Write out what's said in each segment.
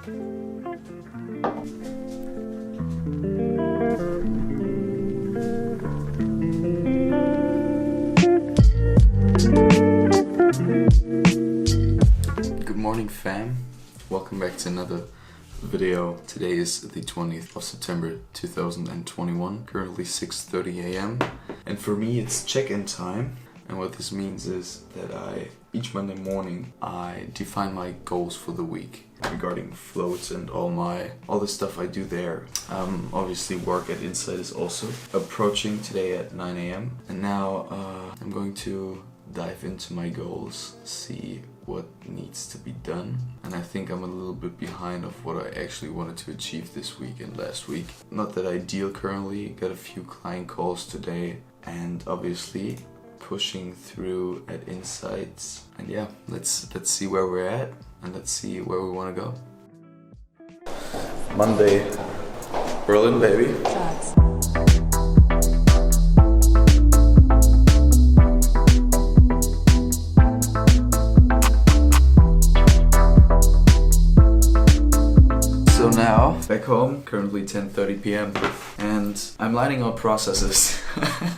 Good morning, fam. Welcome back to another video. Today is the 20th of September 2021, currently 6:30 a.m. And for me it's check-in time. And what this means is that each Monday morning I define my goals for the week regarding floats and all the stuff I do there. Obviously work at Insight is also approaching today at 9 a.m. And now I'm going to dive into my goals, see what needs to be done. And I think I'm a little bit behind of what I actually wanted to achieve this week and last week. Not that ideal currently, got a few client calls today and obviously pushing through at Insights. And yeah, let's see where we're at and let's see where we want to go. Monday, Berlin, baby. So now, back home, currently 10:30 p.m. and I'm lining up processes.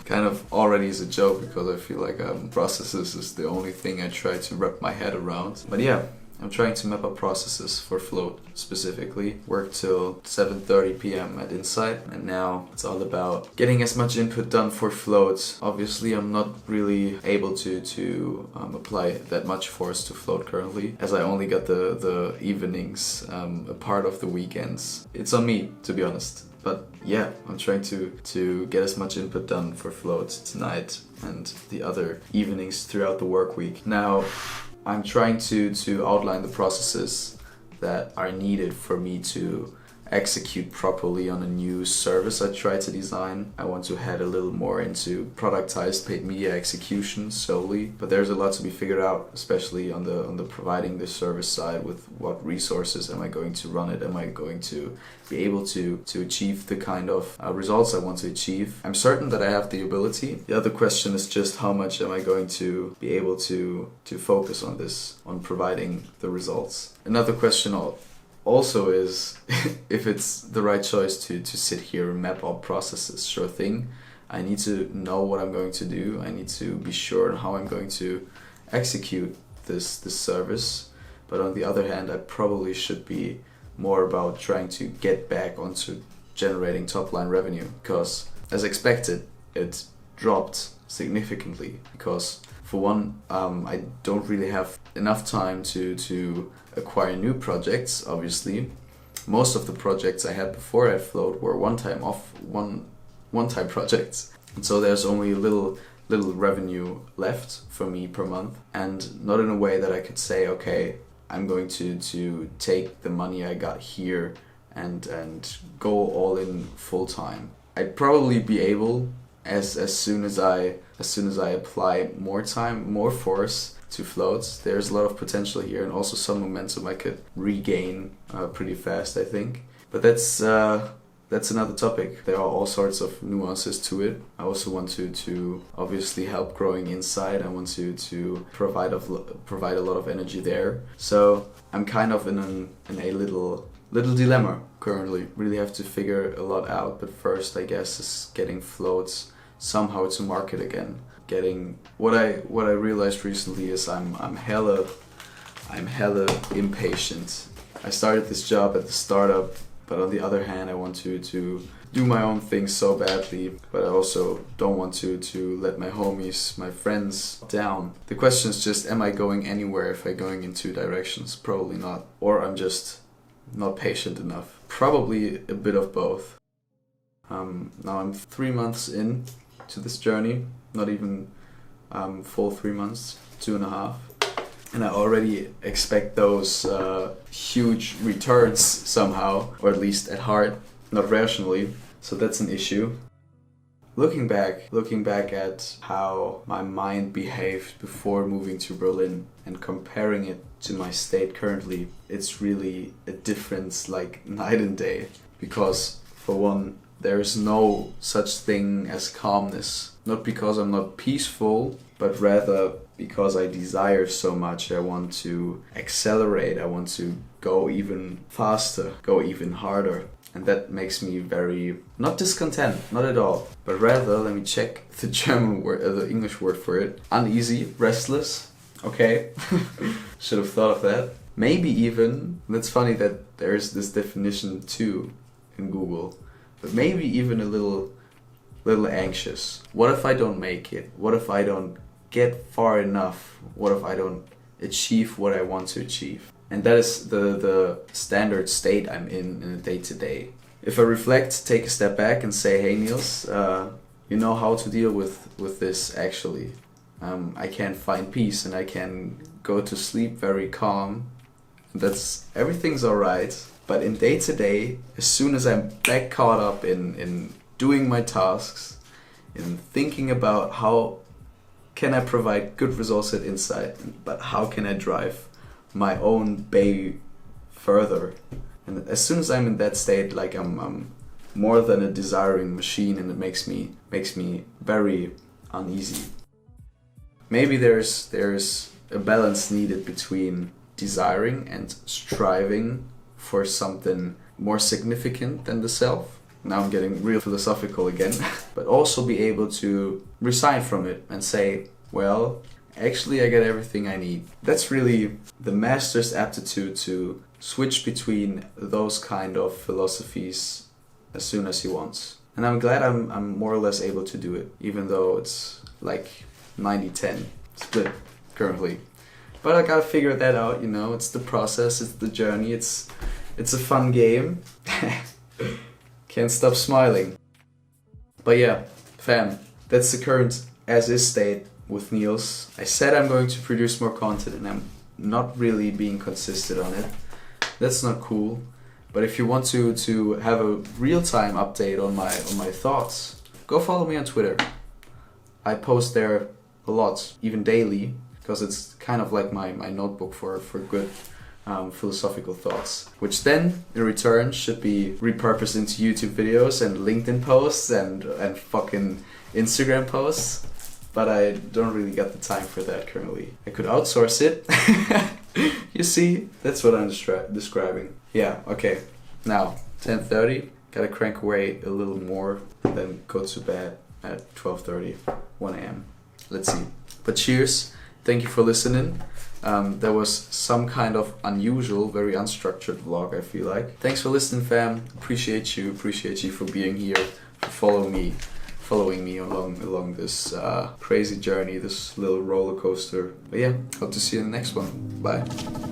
Kind of already is a joke because I feel like processes is the only thing I try to wrap my head around. But yeah, I'm trying to map out processes for Float specifically. Work till 7:30 p.m. at Insight, and now it's all about getting as much input done for Float. Obviously, I'm not really able to apply that much force to Float currently, as I only got the evenings, a part of the weekends. It's on me, to be honest. But yeah, I'm trying to get as much input done for Float tonight and the other evenings throughout the work week. Now, I'm trying to outline the processes that are needed for me to execute properly on a new service I try to design. I want to head a little more into productized paid media execution solely, but there's a lot to be figured out, especially on the providing the service side. With what resources am I going to run it? Am I going to be able to achieve the kind of results I want to achieve? I'm certain that I have the ability. The other question is just how much am I going to be able to focus on this, on providing the results. Another question also is if it's the right choice to sit here and map out processes. Sure thing. I need to know what I'm going to do. I need to be sure on how I'm going to execute this service. But on the other hand, I probably should be more about trying to get back onto generating top line revenue, because as expected, it dropped significantly because for one, I don't really have enough time to acquire new projects. Obviously, most of the projects I had before at Float were one-time projects, and so there's only a little revenue left for me per month, and not in a way that I could say, okay, I'm going to take the money I got here and go all in full time. I'd probably be able as soon as I apply more time, more force to Floats. There's a lot of potential here and also some momentum I could regain pretty fast, I think. But that's another topic. There are all sorts of nuances to it. I also want to obviously help growing Insight. I want to provide a lot of energy there. So I'm kind of in a little dilemma currently. Really have to figure a lot out. But first, I guess, is getting Floats somehow to market again. Getting what I realized recently is I'm hella impatient. I started this job at the startup, but on the other hand I want to do my own thing so badly, but I also don't want to let my homies, my friends down. The question is just, am I going anywhere if I'm going in two directions? Probably not. Or I'm just not patient enough. Probably a bit of both. Now I'm 3 months in to this journey, not even full 3 months, 2.5, and I already expect those huge returns somehow, or at least at heart, not rationally. So that's an issue. Looking back at how my mind behaved before moving to Berlin and comparing it to my state currently, it's really a difference like night and day. Because for one, there is no such thing as calmness. Not because I'm not peaceful, but rather because I desire so much. I want to accelerate. I want to go even faster, go even harder. And that makes me very, not discontent, not at all, but rather, let me check the German word, the English word for it. Uneasy, restless. Okay, should have thought of that. Maybe even, that's funny that there's this definition too in Google, but maybe even a little anxious. What if I don't make it? What if I don't get far enough? What if I don't achieve what I want to achieve? And that is the standard state I'm in a day-to-day. If I reflect, take a step back and say, hey Niels, you know how to deal with this actually. I can find peace and I can go to sleep very calm. Everything's alright. But in day-to-day, as soon as I'm back caught up in doing my tasks, in thinking about how can I provide good results at Insight, but how can I drive my own bay further, and as soon as I'm in that state, like I'm more than a desiring machine, and it makes me very uneasy. Maybe there's a balance needed between desiring and striving for something more significant than the self. Now I'm getting real philosophical again. But also be able to resign from it and say, well, actually I get everything I need. That's really the master's aptitude to switch between those kind of philosophies as soon as he wants. And I'm glad I'm more or less able to do it, even though it's like 90-10 split currently. But I gotta figure that out, you know, it's the process, it's the journey, it's a fun game. Can't stop smiling. But yeah, fam, that's the current as-is state with Niels. I said I'm going to produce more content and I'm not really being consistent on it. That's not cool. But if you want to have a real-time update on my thoughts, go follow me on Twitter. I post there a lot, even daily, because it's kind of like my notebook for good philosophical thoughts, which then in return should be repurposed into YouTube videos and LinkedIn posts and fucking Instagram posts. But I don't really got the time for that currently. I could outsource it. You see, that's what I'm describing. Yeah, okay. Now, 10:30, gotta crank away a little more, then go to bed at 12:30, 1 a.m. Let's see. But cheers. Thank you for listening. That was some kind of unusual, very unstructured vlog, I feel like. Thanks for listening, fam. Appreciate you for being here, for following me along this crazy journey, this little roller coaster. But yeah, hope to see you in the next one. Bye.